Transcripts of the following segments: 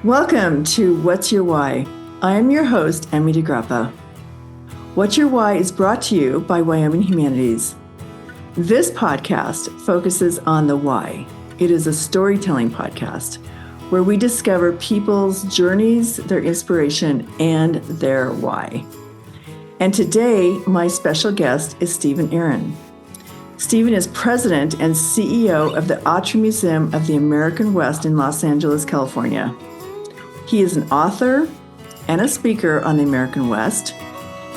Welcome to What's Your Why? I am your host, Emmy DeGrappa. What's Your Why is brought to you by Wyoming Humanities. This podcast focuses on the why. It is a storytelling podcast where we discover people's journeys, their inspiration, and their why. And today, my special guest is Aron. Stephen is president and CEO of the Autry Museum of the American West in Los Angeles, California. He is an author and a speaker on the American West.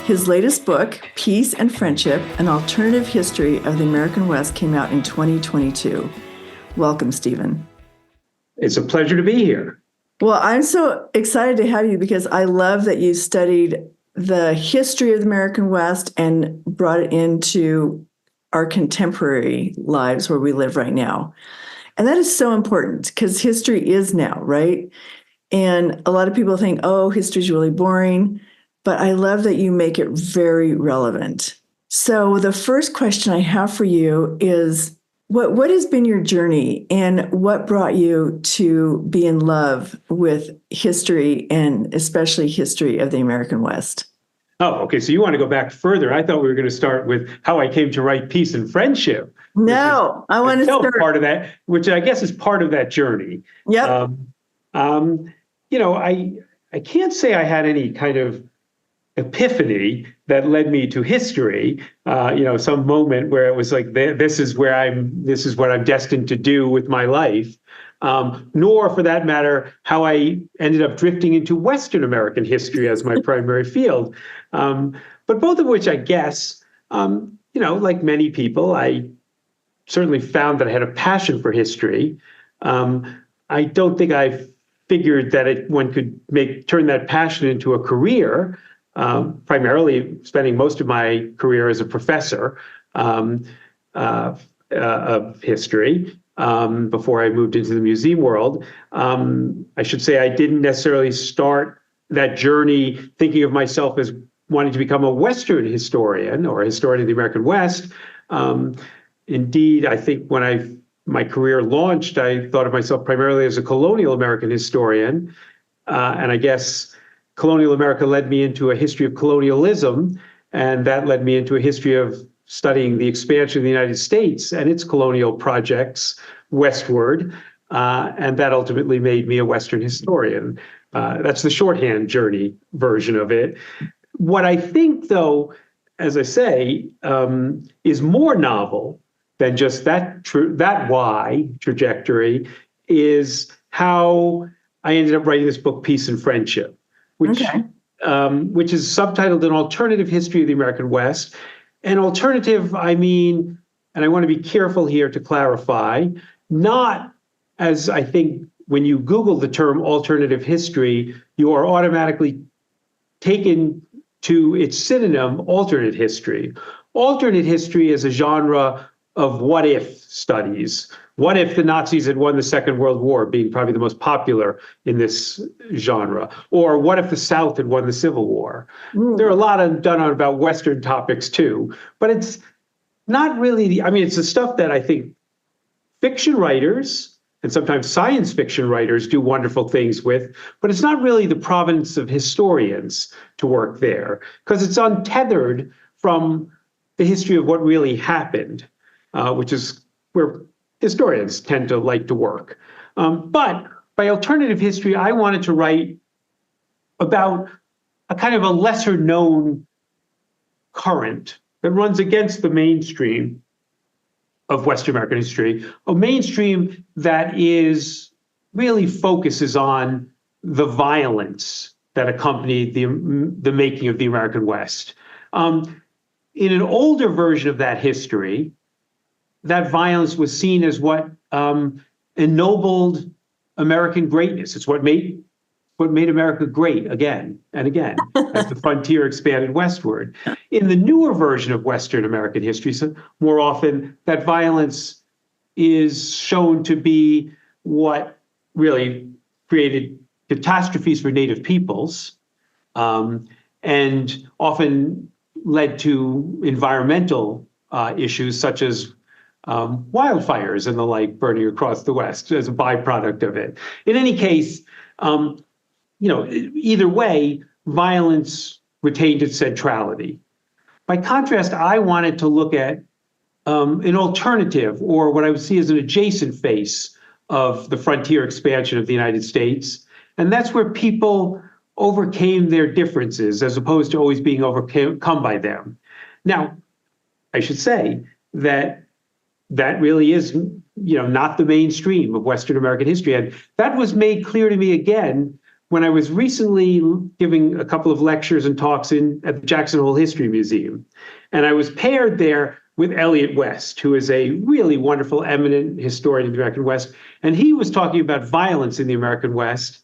His latest book, Peace and Friendship, An Alternative History of the American West, came out in 2022. Welcome, Stephen. It's a pleasure to be here. Well, I'm so excited to have you because I love that you studied the history of the American West and brought it into our contemporary lives where we live right now. And that is so important because history is now, right? And a lot of people think, oh, history is really boring, but I love that you make it very relevant. So the first question I have for you is, what has been your journey and what brought you to be in love with history and especially history of the American West? Oh, okay. So you want to go back further. I thought we were going to start with how I came to write Peace and Friendship. No, I want to start part of that, which I guess is part of that journey. Yep. I can't say I had any kind of epiphany that led me to history. Some moment where it was like, this is what I'm destined to do with my life. Nor, for that matter, how I ended up drifting into Western American history as my primary field. But both of which, I guess, like many people, I certainly found that I had a passion for history. I don't think I figured that one could turn that passion into a career, primarily spending most of my career as a professor of history. Before I moved into the museum world. I should say I didn't necessarily start that journey thinking of myself as wanting to become a Western historian or a historian of the American West. Indeed, I think when my career launched, I thought of myself primarily as a colonial American historian. And I guess colonial America led me into a history of colonialism, and that led me into a history of studying the expansion of the United States and its colonial projects westward, and that ultimately made me a Western historian. That's the shorthand journey version of it. What I think, though, as I say, is more novel than just that why trajectory is how I ended up writing this book, Peace and Friendship, which is subtitled An Alternative History of the American West. An alternative, I mean, and I want to be careful here to clarify, not as I think when you Google the term alternative history, you are automatically taken to its synonym, alternate history. Alternate history is a genre of what-if studies. What if the Nazis had won the Second World War, being probably the most popular in this genre? Or what if the South had won the Civil War? There are a lot done about Western topics too, but it's not really, it's the stuff that I think fiction writers and sometimes science fiction writers do wonderful things with, but it's not really the province of historians to work there because it's untethered from the history of what really happened, which is where historians tend to like to work. But by alternative history, I wanted to write about a kind of a lesser known current that runs against the mainstream of Western American history, a mainstream that really focuses on the violence that accompanied the making of the American West. In an older version of that history, that violence was seen as what ennobled American greatness. It's what made America great again and again as the frontier expanded westward. In the newer version of Western American history, so more often that violence is shown to be what really created catastrophes for Native peoples, and often led to environmental issues such as wildfires and the like burning across the West as a byproduct of it. In any case, Um, either way, violence retained its centrality. By contrast, I wanted to look at an alternative, or what I would see as an adjacent face of the frontier expansion of the United States. And that's where people overcame their differences as opposed to always being overcome by them. Now, I should say that that really is, not the mainstream of Western American history. And that was made clear to me again when I was recently giving a couple of lectures and talks at the Jackson Hole History Museum. And I was paired there with Elliot West, who is a really wonderful, eminent historian of the American West. And he was talking about violence in the American West,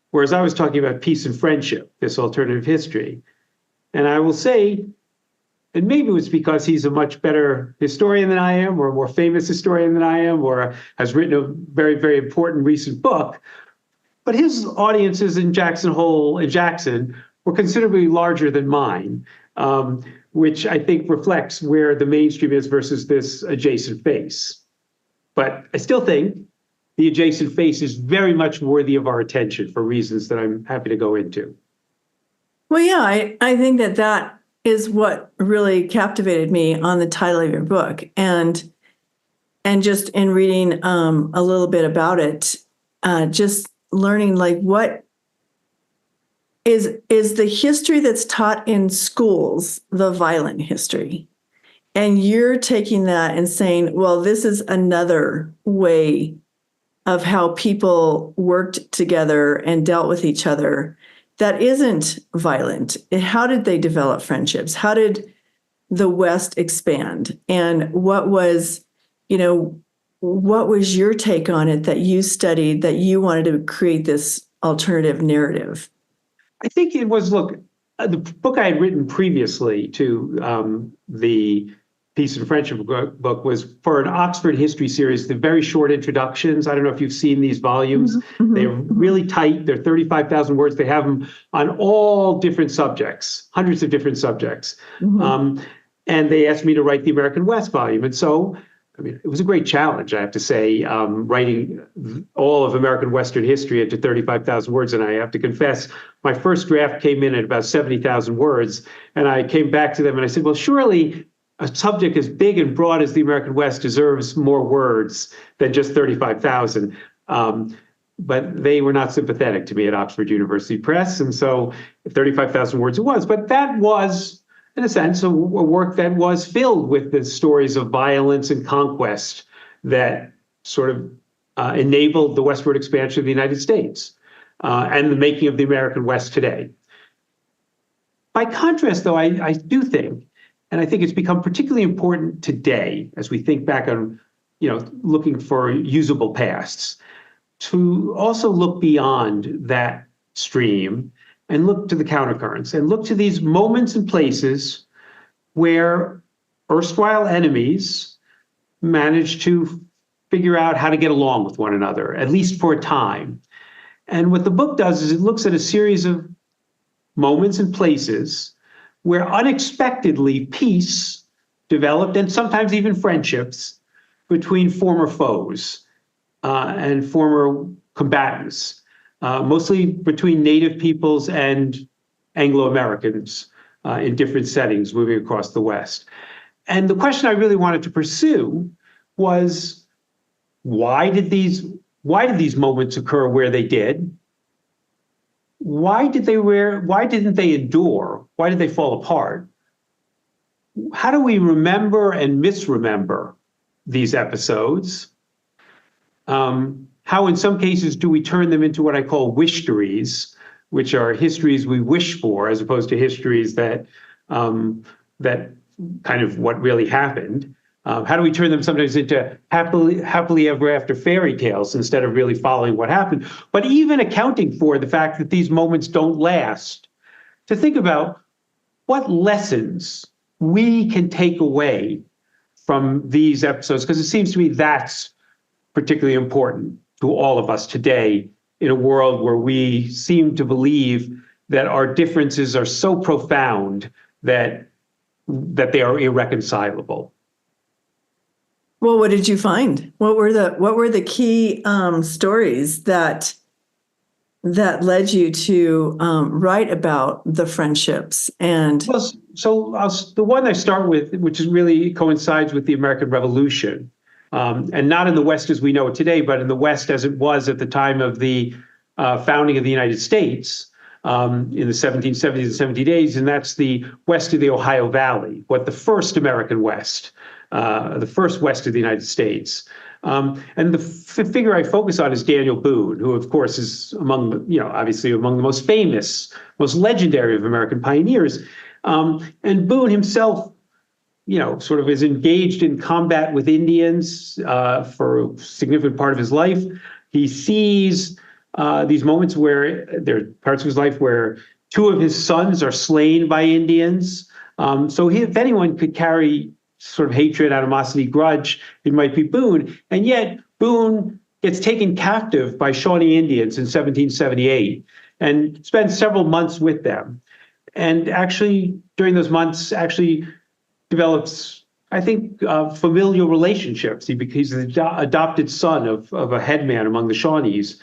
whereas I was talking about peace and friendship, this alternative history. And I will say, and maybe it was because he's a much better historian than I am, or a more famous historian than I am, or has written a very, very important recent book, but his audiences in Jackson were considerably larger than mine, which I think reflects where the mainstream is versus this adjacent face. But I still think the adjacent face is very much worthy of our attention for reasons that I'm happy to go into. Well, yeah, I think that is what really captivated me on the title of your book. And just in reading a little bit about it, just learning what is the history that's taught in schools, the violent history. And you're taking that and saying, well, this is another way of how people worked together and dealt with each other that isn't violent. How did they develop friendships? How did the West expand? And what was your take on it that you studied, that you wanted to create this alternative narrative? I think it was, the book I had written previously to the Peace and Friendship book was for an Oxford history series, the very short introductions. I don't know if you've seen these volumes. Mm-hmm. They're really tight. They're 35,000 words. They have them on all different subjects, hundreds of different subjects. Mm-hmm. And they asked me to write the American West volume. And so, it was a great challenge, I have to say, writing all of American Western history into 35,000 words. And I have to confess, my first draft came in at about 70,000 words. And I came back to them and I said, well, surely a subject as big and broad as the American West deserves more words than just 35,000. But they were not sympathetic to me at Oxford University Press. And so 35,000 words it was. But that was, in a sense, a work that was filled with the stories of violence and conquest that sort of enabled the westward expansion of the United States and the making of the American West today. By contrast, though, I do think, and I think it's become particularly important today as we think back on, looking for usable pasts, to also look beyond that stream and look to the countercurrents and look to these moments and places where erstwhile enemies managed to figure out how to get along with one another, at least for a time. And what the book does is it looks at a series of moments and places where unexpectedly peace developed, and sometimes even friendships, between former foes and former combatants, mostly between Native peoples and Anglo-Americans in different settings moving across the West. And the question I really wanted to pursue was, why did these moments occur where they did? Why didn't they endure? Why did they fall apart? How do we remember and misremember these episodes? How in some cases do we turn them into what I call wishtories, which are histories we wish for, as opposed to histories that kind of what really happened? How do we turn them sometimes into happily ever after fairy tales instead of really following what happened? But even accounting for the fact that these moments don't last, to think about what lessons we can take away from these episodes, because it seems to me that's particularly important to all of us today in a world where we seem to believe that our differences are so profound that they are irreconcilable. Well, what did you find? What were the key stories that that led you to write about the friendships and Well, the one I start with, which is really coincides with the American Revolution, and not in the West as we know it today, but in the West as it was at the time of the founding of the United States in the 1770s and 1780s, and that's the west of the Ohio Valley, what the first American West, the first west of the United States. And the figure I focus on is Daniel Boone, who, of course, is obviously among the most famous, most legendary of American pioneers. And Boone himself, sort of is engaged in combat with Indians for a significant part of his life. He sees these moments where there are parts of his life where two of his sons are slain by Indians. So if anyone could carry sort of hatred, animosity, grudge, it might be Boone. And yet Boone gets taken captive by Shawnee Indians in 1778 and spends several months with them. And actually, during those months, actually develops, I think, familial relationships. He's the adopted son of a headman among the Shawnees.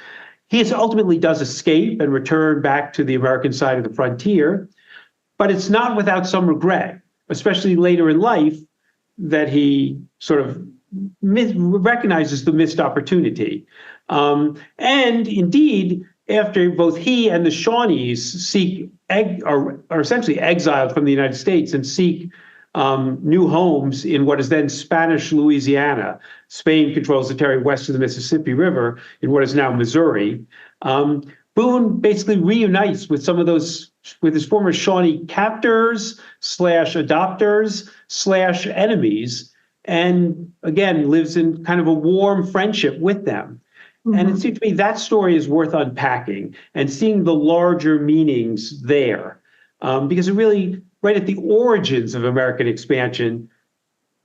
He ultimately does escape and return back to the American side of the frontier, but it's not without some regret, especially later in life, that he sort of recognizes the missed opportunity. And indeed, after both he and the Shawnees are essentially exiled from the United States and seek new homes in what is then Spanish Louisiana. Spain controls the territory west of the Mississippi River in what is now Missouri. Boone basically reunites with with his former Shawnee captors / adopters / enemies, and again lives in kind of a warm friendship with them. Mm-hmm. And it seems to me that story is worth unpacking and seeing the larger meanings there, because it really, right at the origins of American expansion,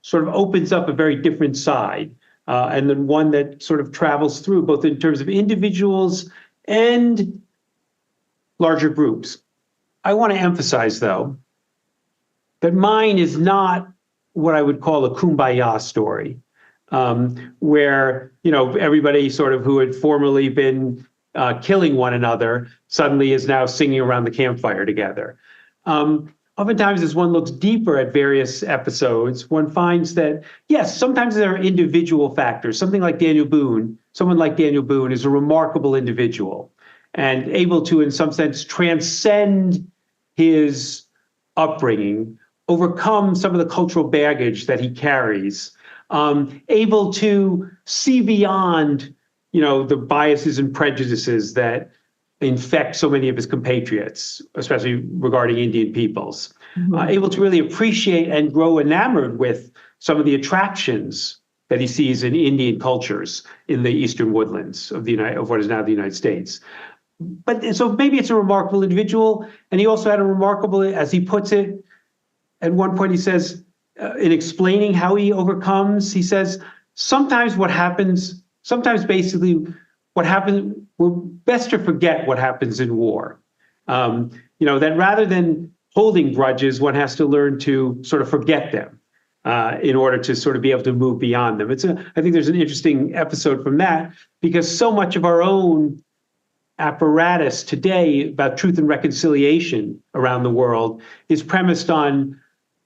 sort of opens up a very different side, and then one that sort of travels through both in terms of individuals and larger groups. I want to emphasize, though, that mine is not what I would call a kumbaya story, where everybody sort of who had formerly been killing one another suddenly is now singing around the campfire together. Oftentimes, as one looks deeper at various episodes, one finds that, yes, sometimes there are individual factors. Someone like Daniel Boone is a remarkable individual and able to, in some sense, transcend his upbringing, overcome some of the cultural baggage that he carries, able to see beyond, the biases and prejudices that infect so many of his compatriots, especially regarding Indian peoples, able to really appreciate and grow enamored with some of the attractions that he sees in Indian cultures in the eastern woodlands of what is now the United States. But so maybe it's a remarkable individual, and he also had a remarkable, as he puts it, at one point he says, in explaining how he overcomes, he says, we're best to forget what happens in war. That rather than holding grudges, one has to learn to sort of forget them in order to sort of be able to move beyond them. I think there's an interesting episode from that, because so much of our own apparatus today about truth and reconciliation around the world is premised on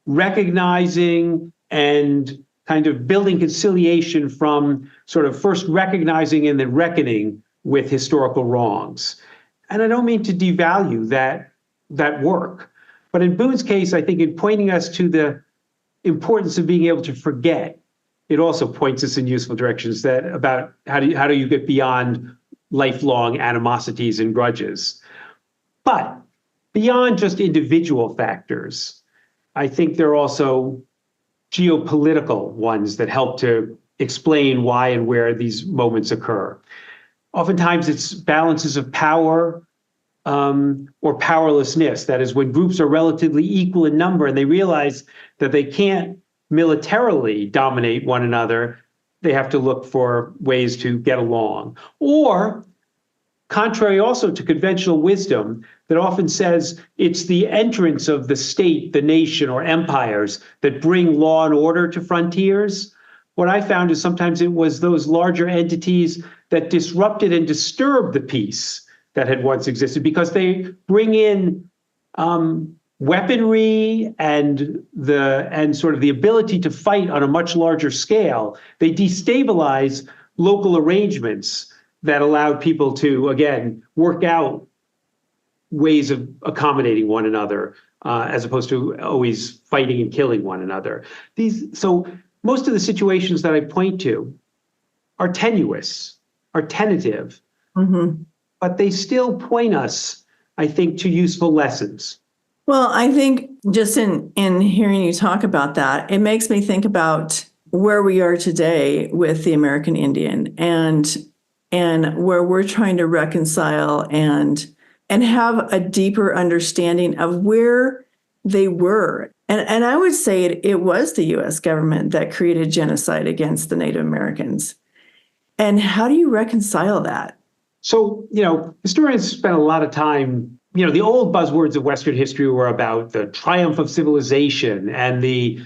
recognizing and kind of building conciliation from sort of first recognizing and then reckoning with historical wrongs. And I don't mean to devalue that work, but in Boone's case, I think in pointing us to the importance of being able to forget, it also points us in useful directions about how do you get beyond lifelong animosities and grudges. But beyond just individual factors, I think there are also geopolitical ones that help to explain why and where these moments occur. Oftentimes it's balances of power or powerlessness. That is, when groups are relatively equal in number and they realize that they can't militarily dominate one another, they have to look for ways to get along. Or, contrary also to conventional wisdom that often says it's the entrance of the state, the nation, or empires that bring law and order to frontiers, what I found is sometimes it was those larger entities that disrupted and disturbed the peace that had once existed, because they bring in weaponry and sort of the ability to fight on a much larger scale. They destabilize local arrangements that allowed people to, again, work out ways of accommodating one another, as opposed to always fighting and killing one another. So most of the situations that I point to are tenuous, are tentative, but they still point us, I think, to useful lessons. Well, I think just in hearing you talk about that, it makes me think about where we are today with the American Indian, and where we're trying to reconcile and have a deeper understanding of where they were. And I would say it was the U.S. government that created genocide against the Native Americans. And how do you reconcile that? So, historians spent a lot of time, the old buzzwords of Western history were about the triumph of civilization and the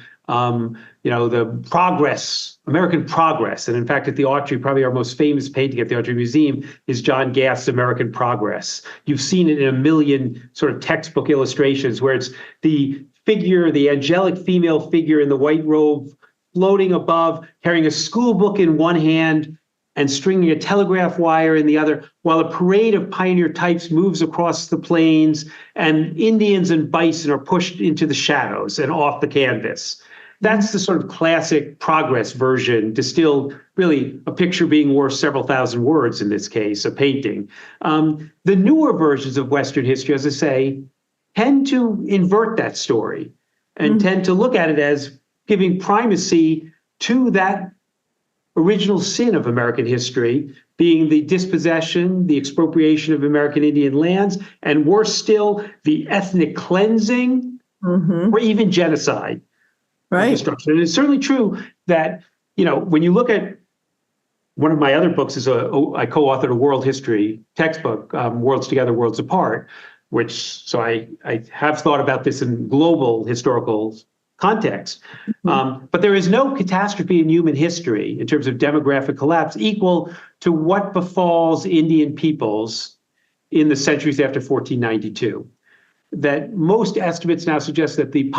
progress, American progress. And in fact, at the Autry, probably our most famous painting at the Autry Museum is John Gast's American Progress. You've seen it in a million sort of textbook illustrations where it's the figure, the angelic female figure in the white robe, floating above, carrying a school book in one hand and stringing a telegraph wire in the other, while a parade of pioneer types moves across the plains and Indians and bison are pushed into the shadows and off the canvas. That's the sort of classic progress version, distilled, really a picture being worth several thousand words in this case, a painting. The newer versions of Western history, as I say, tend to invert that story and tend to look at it as giving primacy to that original sin of American history, being the dispossession, the expropriation of American Indian lands, and worse still, the ethnic cleansing or even genocide. Right. Destruction. And it's certainly true that, when you look at one of my other books I co-authored a world history textbook, Worlds Together, Worlds Apart, so I have thought about this in global historical context. But there is no catastrophe in human history in terms of demographic collapse equal to what befalls Indian peoples in the centuries after 1492. That most estimates now suggest that the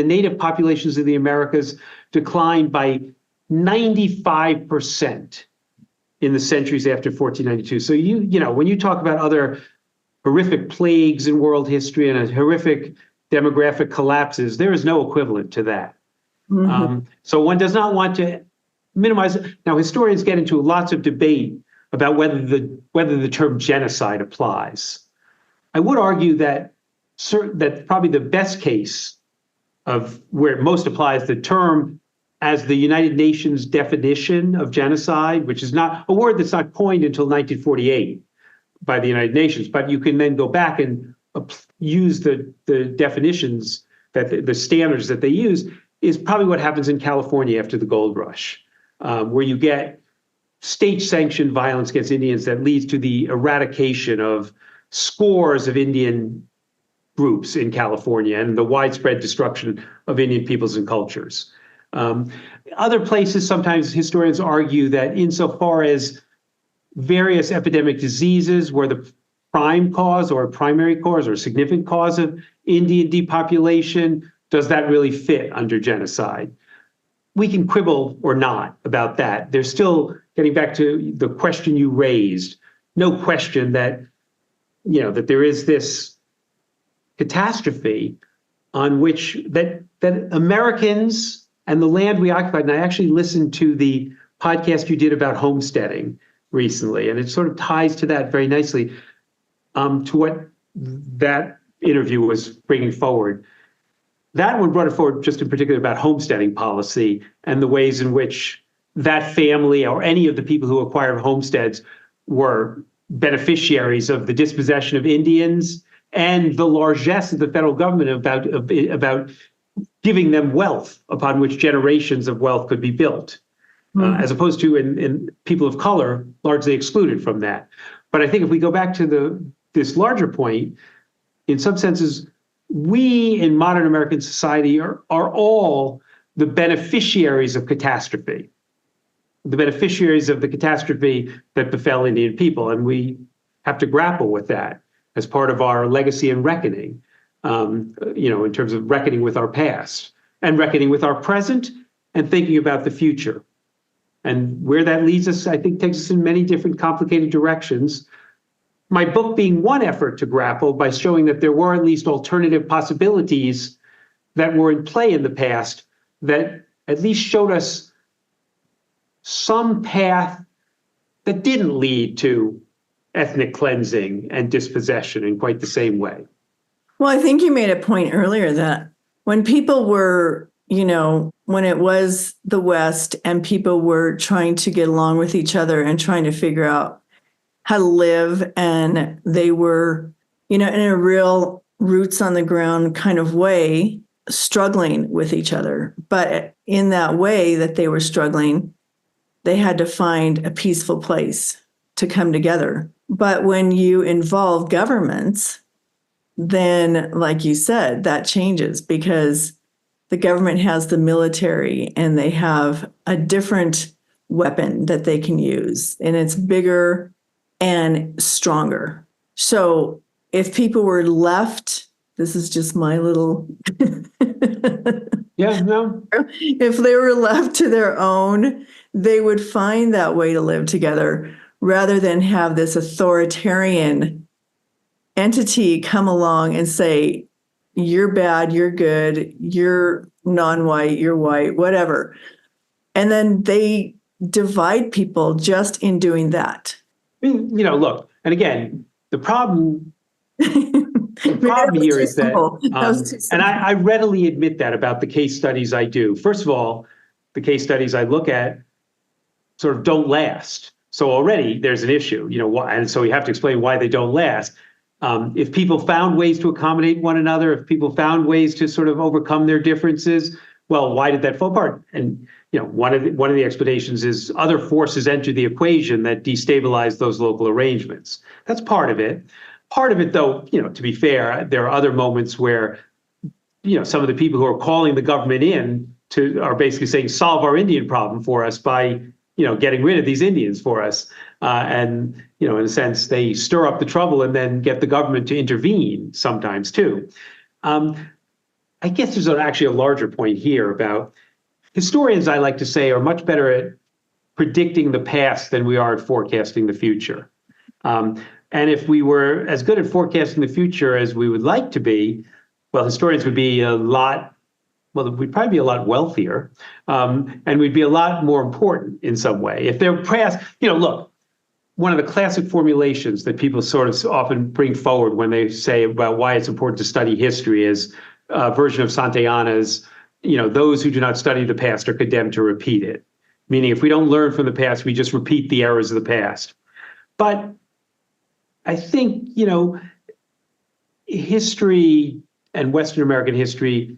native populations of the Americas declined by 95% in the centuries after 1492. So when you talk about other horrific plagues in world history and horrific demographic collapses, there is no equivalent to that. So one does not want to minimize it. Now, historians get into lots of debate about whether the term genocide applies. I would argue that probably the best case of where it most applies, the term as the United Nations definition of genocide, which is not a word that's not coined until 1948 by the United Nations, but you can then go back and use the definitions, that the standards that they use, is probably what happens in California after the gold rush, where you get state-sanctioned violence against Indians that leads to the eradication of scores of Indian groups in California and the widespread destruction of Indian peoples and cultures. Other places, sometimes historians argue that insofar as various epidemic diseases were the prime cause or primary cause or significant cause of Indian depopulation, does that really fit under genocide? We can quibble or not about that. There's still, getting back to the question you raised, no question that that there is this catastrophe on which that Americans and the land we occupied, and I actually listened to the podcast you did about homesteading recently, and it sort of ties to that very nicely, to what that interview was bringing forward. That one brought it forward just in particular about homesteading policy and the ways in which that family or any of the people who acquired homesteads were beneficiaries of the dispossession of Indians and the largesse of the federal government about giving them wealth upon which generations of wealth could be built, as opposed to in people of color largely excluded from that. But I think if we go back to this larger point, in some senses, we in modern American society are all the beneficiaries of catastrophe. The beneficiaries of the catastrophe that befell Indian people. And we have to grapple with that as part of our legacy and reckoning, in terms of reckoning with our past and reckoning with our present and thinking about the future. And where that leads us, I think, takes us in many different complicated directions. My book being one effort to grapple by showing that there were at least alternative possibilities that were in play in the past that at least showed us some path that didn't lead to ethnic cleansing and dispossession in quite the same way. Well, I think you made a point earlier that when people were, when it was the West and people were trying to get along with each other and trying to figure out how to live, and they were, in a real roots on the ground kind of way, struggling with each other. But in that way that they were struggling, they had to find a peaceful place to come together. But when you involve governments, then, like you said, that changes because the government has the military and they have a different weapon that they can use, and it's bigger and stronger. So if people were left, this is just my little... Yeah, no. If they were left to their own, they would find that way to live together rather than have this authoritarian entity come along and say, you're bad, you're good, you're non-white, you're white, whatever. And then they divide people just in doing that. I mean, look, and again, the problem here is that, and I readily admit that about the case studies I do. First of all, the case studies I look at sort of don't last. So already there's an issue, and so we have to explain why they don't last. If people found ways to accommodate one another, if people found ways to sort of overcome their differences, well, why did that fall apart? And one of the explanations is other forces enter the equation that destabilize those local arrangements. That's part of it. Part of it, though, to be fair, there are other moments where, some of the people who are calling the government in are basically saying, solve our Indian problem for us by, getting rid of these Indians for us. And, in a sense, they stir up the trouble and then get the government to intervene sometimes, too. I guess there's actually a larger point here about historians, I like to say, are much better at predicting the past than we are at forecasting the future. And if we were as good at forecasting the future as we would like to be, well, historians would be we'd probably be a lot wealthier, and we'd be a lot more important in some way. If they're past, look, one of the classic formulations that people sort of often bring forward when they say about why it's important to study history is a version of Santayana's, those who do not study the past are condemned to repeat it. Meaning if we don't learn from the past, we just repeat the errors of the past. But I think, history and Western American history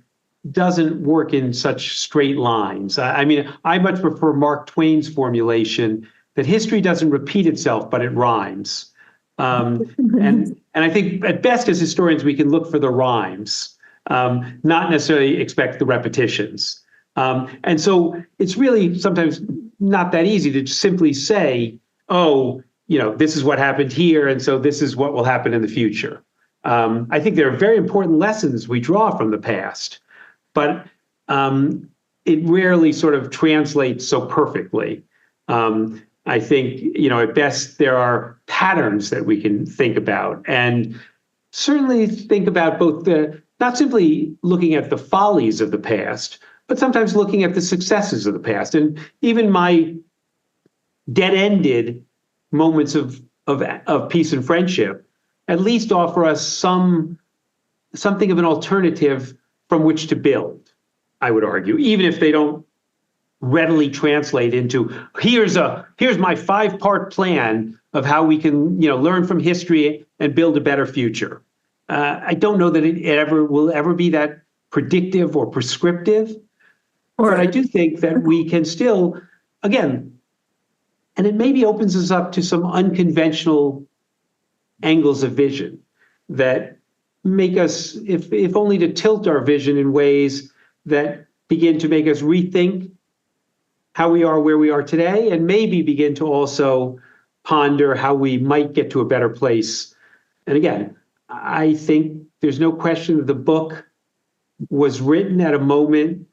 doesn't work in such straight lines. I mean, I much prefer Mark Twain's formulation that history doesn't repeat itself, but it rhymes. And I think at best as historians, we can look for the rhymes, not necessarily expect the repetitions. And so it's really sometimes not that easy to simply say, oh, this is what happened here, and so this is what will happen in the future. I think there are very important lessons we draw from the past, but it rarely sort of translates so perfectly. I think, at best, there are patterns that we can think about, and certainly think about both not simply looking at the follies of the past, but sometimes looking at the successes of the past. And even my dead-ended moments of peace and friendship at least offer us something of an alternative from which to build, I would argue, even if they don't readily translate into here's my 5-part plan of how we can learn from history and build a better future. I don't know that it will ever be that predictive or prescriptive, but I do think that we can still, again, and it maybe opens us up to some unconventional angles of vision that make us, if only to tilt our vision in ways that begin to make us rethink how we are where we are today, and maybe begin to also ponder how we might get to a better place. And again, I think there's no question that the book was written at a moment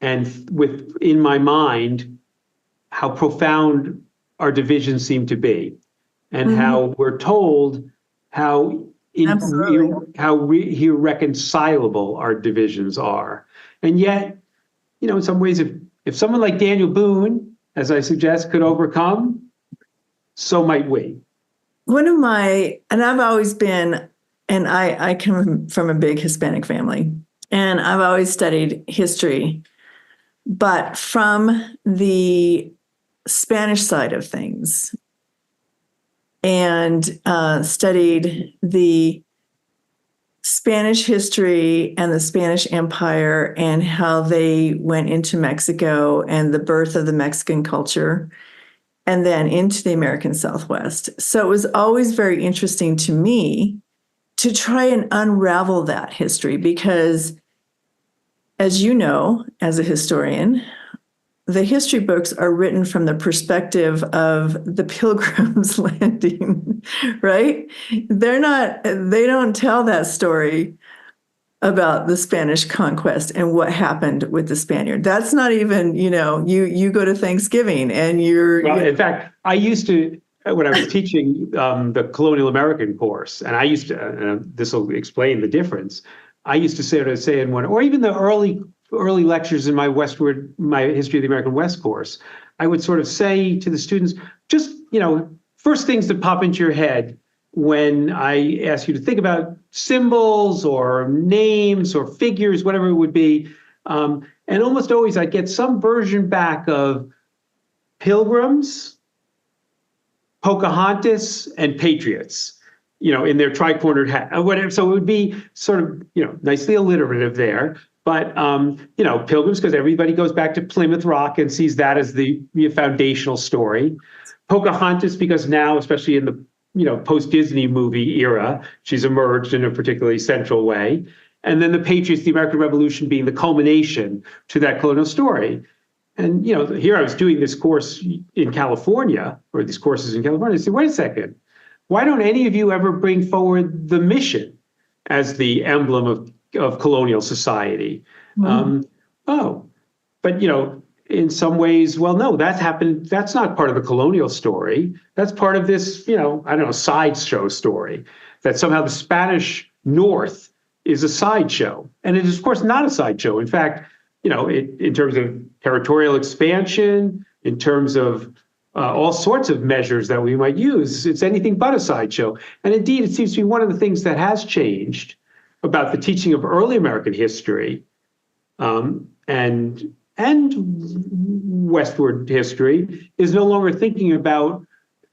and with in my mind how profound our divisions seem to be, and how we're told how irreconcilable our divisions are. And yet, in some ways, if someone like Daniel Boone, as I suggest, could overcome, so might we. And I've always been, and I come from a big Hispanic family, and I've always studied history, but from the Spanish side of things, and studied the Spanish history and the Spanish Empire and how they went into Mexico and the birth of the Mexican culture, and then into the American Southwest. So it was always very interesting to me to try and unravel that history because, as you know, as a historian, the history books are written from the perspective of the Pilgrims landing, right? They don't tell that story about the Spanish conquest and what happened with the Spaniard. That's not even, you go to Thanksgiving and In fact, I used to, when I was teaching the colonial American course, and I used to, this will explain the difference. I used to say in one, or even the early lectures in my history of the American West course, I would sort of say to the students, just, first things that pop into your head when I ask you to think about symbols or names or figures, whatever it would be. And almost always I'd get some version back of Pilgrims, Pocahontas, and Patriots, in their tri-cornered hat or whatever. So it would be sort of, nicely alliterative there. But, Pilgrims, because everybody goes back to Plymouth Rock and sees that as the foundational story. Pocahontas, because now, especially in the, post-Disney movie era, she's emerged in a particularly central way. And then the Patriots, the American Revolution being the culmination to that colonial story. And, here I was doing this course in California, or these courses in California. I said, wait a second, why don't any of you ever bring forward the mission as the emblem of colonial society? But in some ways, well, no, that happened. That's not part of the colonial story. That's part of this, sideshow story, that somehow the Spanish North is a sideshow. And it is, of course, not a sideshow. In fact, in terms of territorial expansion, in terms of all sorts of measures that we might use, it's anything but a sideshow. And indeed, it seems to be one of the things that has changed about the teaching of early American history and westward history is no longer thinking about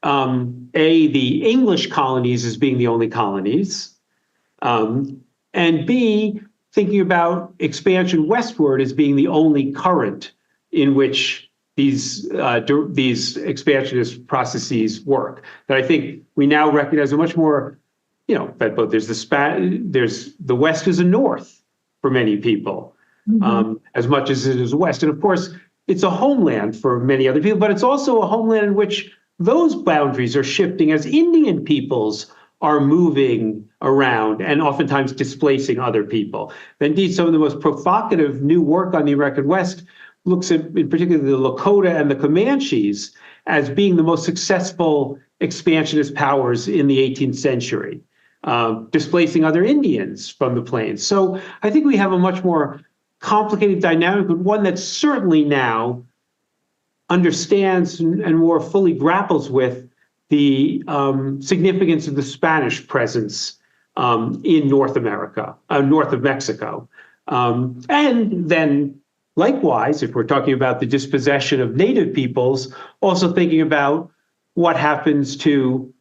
the English colonies as being the only colonies, and B, thinking about expansion westward as being the only current in which these expansionist processes work. That I think we now recognize a much more, that both there's the West is a North for many people, as much as it is a West. And of course, it's a homeland for many other people, but it's also a homeland in which those boundaries are shifting as Indian peoples are moving around and oftentimes displacing other people. Indeed, some of the most provocative new work on the American West looks at, in particular, the Lakota and the Comanches as being the most successful expansionist powers in the 18th century, displacing other Indians from the plains. So I think we have a much more complicated dynamic, but one that certainly now understands and more fully grapples with the significance of the Spanish presence in North America, north of Mexico. And then likewise, if we're talking about the dispossession of native peoples, also thinking about what happens to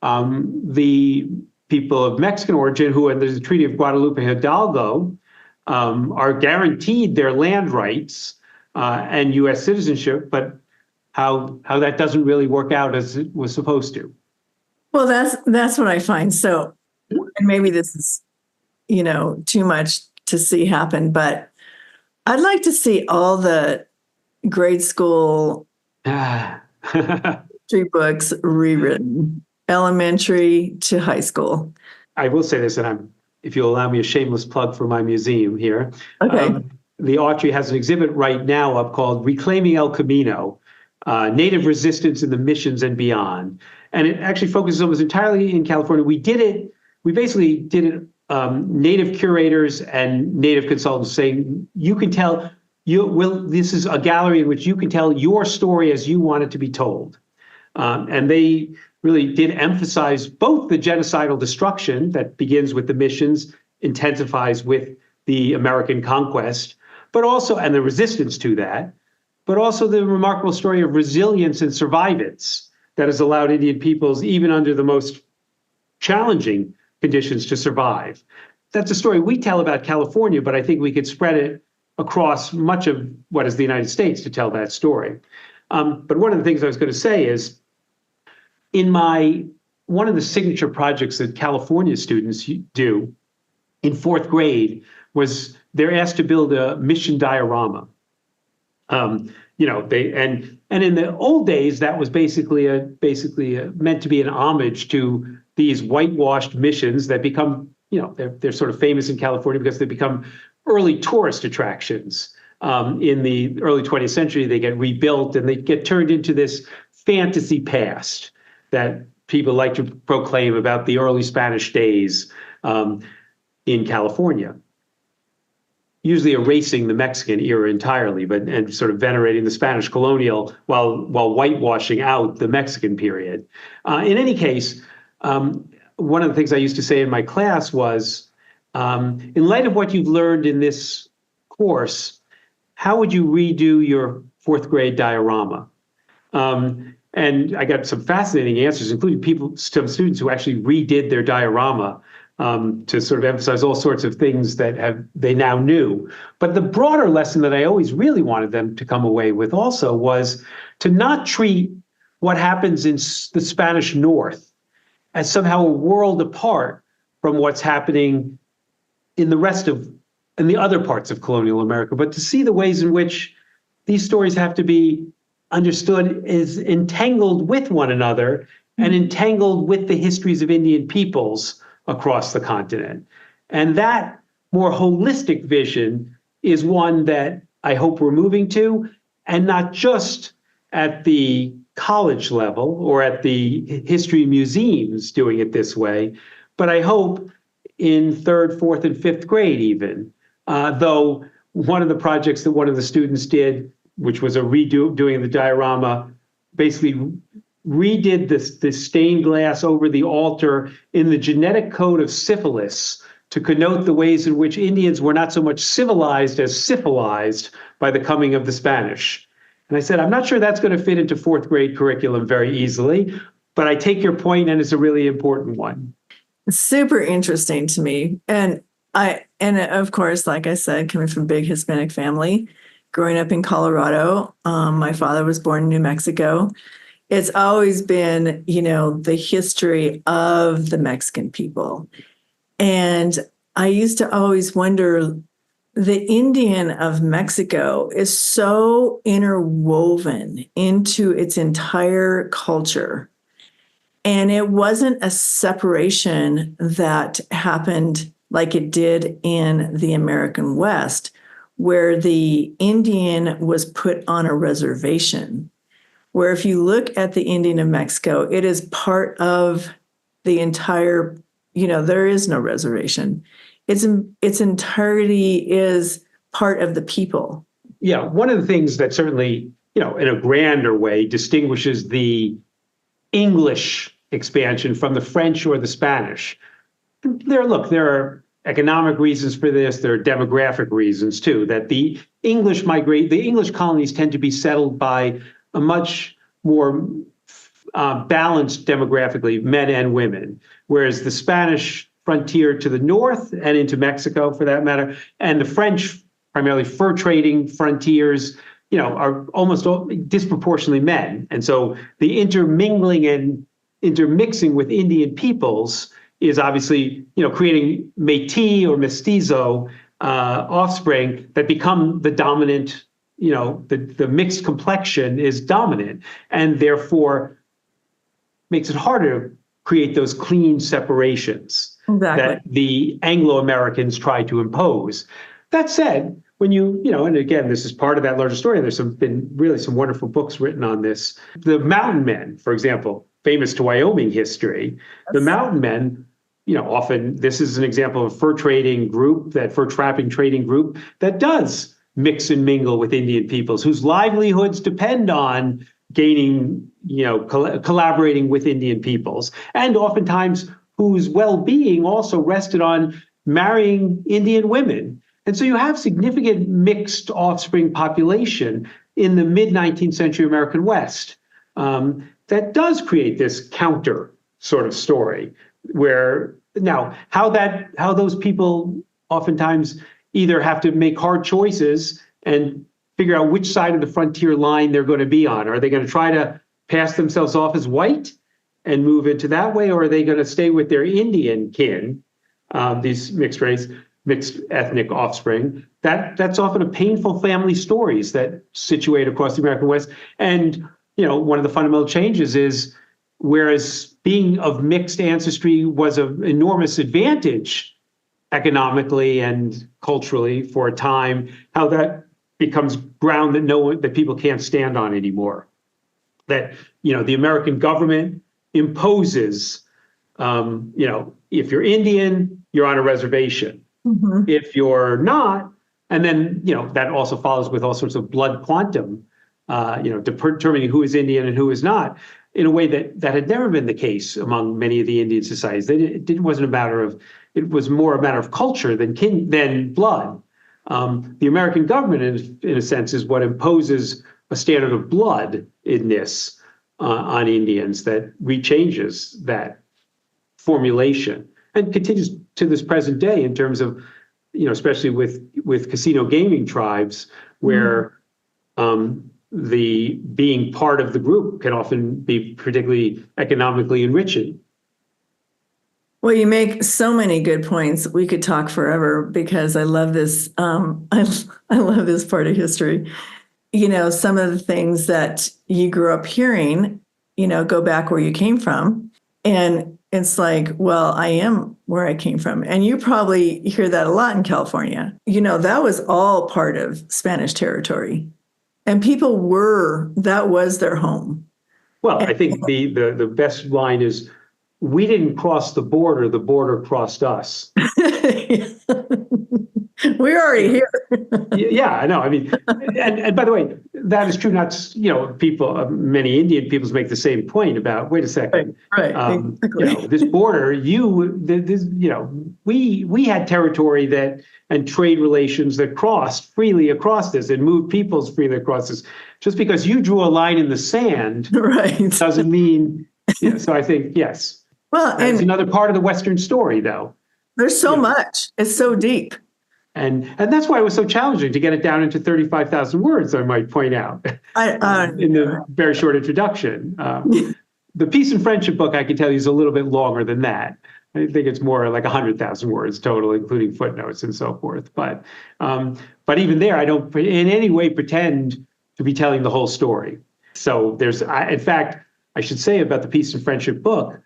the people of Mexican origin who, under the Treaty of Guadalupe Hidalgo, are guaranteed their land rights and U.S. citizenship, but how that doesn't really work out as it was supposed to. Well, that's what I find. So, and maybe this is, too much to see happen, but I'd like to see all the grade school history books rewritten, elementary to high school. I will say this, and if you'll allow me a shameless plug for my museum here. Okay. The Autry has an exhibit right now up called Reclaiming El Camino, Native Resistance in the Missions and Beyond. And it actually focuses almost entirely in California. We basically did it, Native curators and Native consultants saying, this is a gallery in which you can tell your story as you want it to be told. And they really did emphasize both the genocidal destruction that begins with the missions, intensifies with the American conquest, but also, and the resistance to that, but also the remarkable story of resilience and survivance that has allowed Indian peoples, even under the most challenging conditions, to survive. That's a story we tell about California, but I think we could spread it across much of what is the United States to tell that story. But one of the things I was going to say is, one of the signature projects that California students do in fourth grade was they're asked to build a mission diorama. And in the old days, that was basically meant to be an homage to these whitewashed missions that become, they're sort of famous in California because they become early tourist attractions. In the early 20th century, they get rebuilt and they get turned into this fantasy past that people like to proclaim about the early Spanish days in California, usually erasing the Mexican era entirely, and sort of venerating the Spanish colonial while whitewashing out the Mexican period. In any case, one of the things I used to say in my class was, in light of what you've learned in this course, how would you redo your fourth grade diorama? And I got some fascinating answers, including some students who actually redid their diorama to sort of emphasize all sorts of things that they now knew. But the broader lesson that I always really wanted them to come away with also was to not treat what happens in the Spanish North as somehow a world apart from what's happening in the other parts of colonial America, but to see the ways in which these stories have to be understood as entangled with one another and entangled with the histories of Indian peoples across the continent. And that more holistic vision is one that I hope we're moving to, and not just at the college level or at the history museums doing it this way, but I hope in third, fourth, and fifth grade even. Though one of the projects that one of the students did, which was a doing the diorama, basically redid the stained glass over the altar in the genetic code of syphilis to connote the ways in which Indians were not so much civilized as syphilized by the coming of the Spanish. And I said, I'm not sure that's going to fit into fourth grade curriculum very easily, but I take your point, and it's a really important one. Super interesting to me. And of course, like I said, coming from a big Hispanic family, growing up in Colorado, my father was born in New Mexico. It's always been, the history of the Mexican people. And I used to always wonder, the Indian of Mexico is so interwoven into its entire culture. And it wasn't a separation that happened like it did in the American West, where the Indian was put on a reservation. Where if you look at the Indian of Mexico, it is part of the entire, there is no reservation. Its entirety is part of the people. Yeah, one of the things that certainly, in a grander way distinguishes the English expansion from the French or the Spanish. There are economic reasons for this. There are demographic reasons too, that the English colonies tend to be settled by a much more balanced demographically, men and women, whereas the Spanish frontier to the north and into Mexico, for that matter, and the French, primarily fur trading frontiers, are almost disproportionately men. And so the intermingling and intermixing with Indian peoples is obviously, creating métis or mestizo offspring that become the dominant, the mixed complexion is dominant. And therefore, makes it harder to create those clean separations Exactly. that the Anglo-Americans try to impose. That said, when and again, this is part of that larger story. There's been really some wonderful books written on this. The Mountain Men, for example, famous to Wyoming history, the Mountain Men, often this is an example of a fur trapping trading group that does mix and mingle with Indian peoples whose livelihoods depend on gaining, collaborating with Indian peoples, and oftentimes whose well-being also rested on marrying Indian women. And so you have significant mixed offspring population in the mid-19th century American West that does create this counter sort of story where now how those people oftentimes either have to make hard choices and figure out which side of the frontier line they're going to be on. Are they going to try to pass themselves off as white and move into that way, or are they going to stay with their Indian kin, these mixed ethnic offspring? That's often a painful family stories that situate across the American West. And one of the fundamental changes is, whereas being of mixed ancestry was an enormous advantage economically and culturally for a time, how that becomes ground that people can't stand on anymore. That the American government imposes, if you're Indian, you're on a reservation. Mm-hmm. If you're not, and then that also follows with all sorts of blood quantum, determining who is Indian and who is not, in a way that had never been the case among many of the Indian societies. It wasn't a matter of, it was more a matter of culture than blood. The American government, in a sense, is what imposes a standard of bloodedness on Indians that rechanges that formulation and continues to this present day in terms of, especially with casino gaming tribes, where the being part of the group can often be particularly economically enriching. Well, you make so many good points. We could talk forever because I love this. I love this part of history. Some of the things that you grew up hearing, go back where you came from. And it's like, well, I am where I came from. And you probably hear that a lot in California. That was all part of Spanish territory. And that was their home. Well, I think the best line is, we didn't cross the border crossed us. We're already here. Yeah, I know. I mean, and by the way, that is true. Not people. Many Indian peoples make the same point about. Wait a second. Right. Exactly. This border. We had territory and trade relations that crossed freely across this and moved peoples freely across this. Just because you drew a line in the sand, right, doesn't mean. So I think yes. Well, it's another part of the Western story, though. There's so much. It's so deep. And that's why it was so challenging to get it down into 35,000 words, I might point out, in the very short introduction. The Peace and Friendship book, I can tell you, is a little bit longer than that. I think it's more like 100,000 words total, including footnotes and so forth. But even there, I don't in any way pretend to be telling the whole story. So in fact, I should say about the Peace and Friendship book,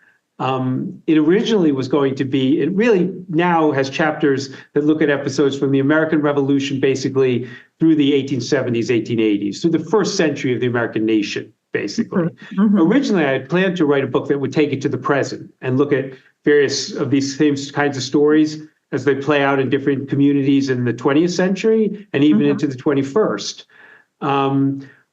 it originally was going to be, it really now has chapters that look at episodes from the American Revolution, basically through the 1870s, 1880s, through the first century of the American nation, basically. Mm-hmm. Originally, I had planned to write a book that would take it to the present and look at various of these same kinds of stories as they play out in different communities in the 20th century and even into the 21st.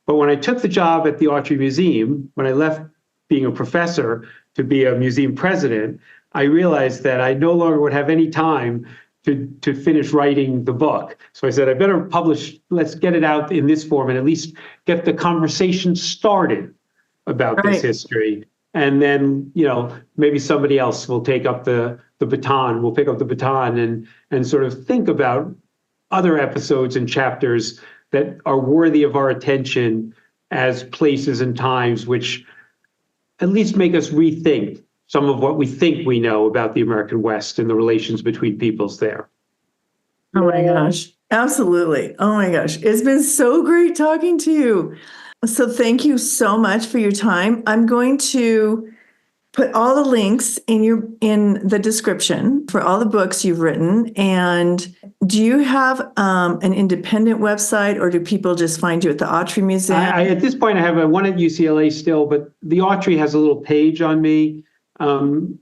But when I took the job at the Autry Museum, when I left being a professor to be a museum president, I realized that I no longer would have any time to finish writing the book. So I said, I better publish, let's get it out in this form and at least get the conversation started about this history. And then, maybe somebody else will take up the baton, will pick up the baton and sort of think about other episodes and chapters that are worthy of our attention as places and times which at least make us rethink some of what we think we know about the American West and the relations between peoples there. Oh my gosh. Absolutely. Oh my gosh. It's been so great talking to you. So thank you so much for your time. I'm going to put all the links in the description for all the books you've written. And do you have an independent website, or do people just find you at the Autry Museum? At this point, I have one at UCLA still, but the Autry has a little page on me,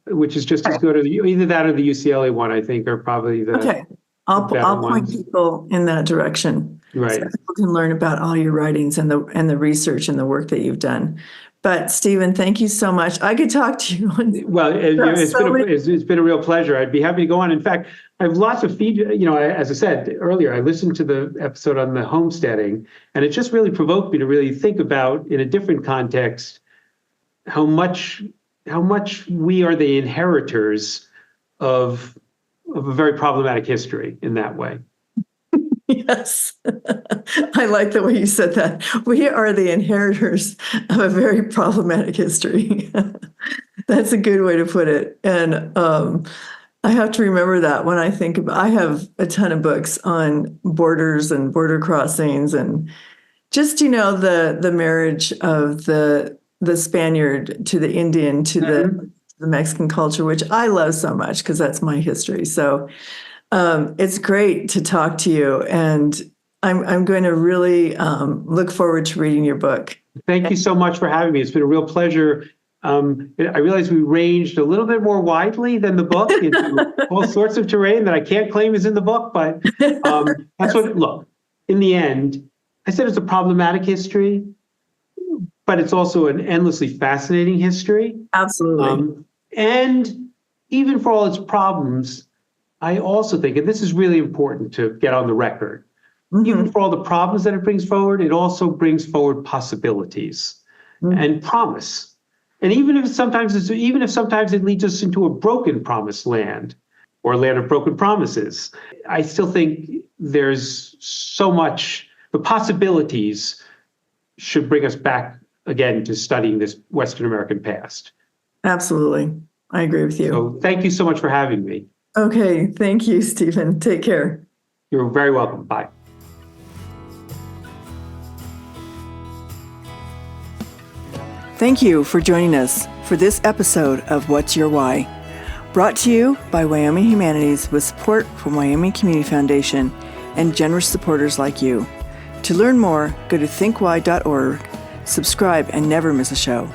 which is just as good as either that or the UCLA one, I think, are probably the Okay. I'll point ones. people in that direction. Right. So people can learn about all your writings and the research and the work that you've done. But Stephen, thank you so much. I could talk to you. Well, it's been a real pleasure. I'd be happy to go on. In fact, I have lots of feedback. As I said earlier, I listened to the episode on the homesteading, and it just really provoked me to really think about, in a different context, how much we are the inheritors of a very problematic history in that way. Yes. I like the way you said that. We are the inheritors of a very problematic history. That's a good way to put it. And I have to remember that when I think about, I have a ton of books on borders and border crossings, and just, the marriage of the Spaniard to the Indian to the Mexican culture, which I love so much because that's my history. So it's great to talk to you, and I'm going to really look forward to reading your book. Thank you so much for having me. It's been a real pleasure. I realize we ranged a little bit more widely than the book into all sorts of terrain that I can't claim is in the book, but that's look, in the end, I said it's a problematic history, but it's also an endlessly fascinating history. Absolutely. And even for all its problems, I also think, and this is really important to get on the record, even for all the problems that it brings forward, it also brings forward possibilities and promise. And even if sometimes it leads us into a broken promised land or a land of broken promises, I still think there's so much, the possibilities should bring us back again to studying this Western American past. Absolutely. I agree with you. So thank you so much for having me. Okay. Thank you, Stephen. Take care. You're very welcome. Bye. Thank you for joining us for this episode of What's Your Why? Brought to you by Wyoming Humanities with support from Wyoming Community Foundation and generous supporters like you. To learn more, go to thinkwhy.org, subscribe, and never miss a show.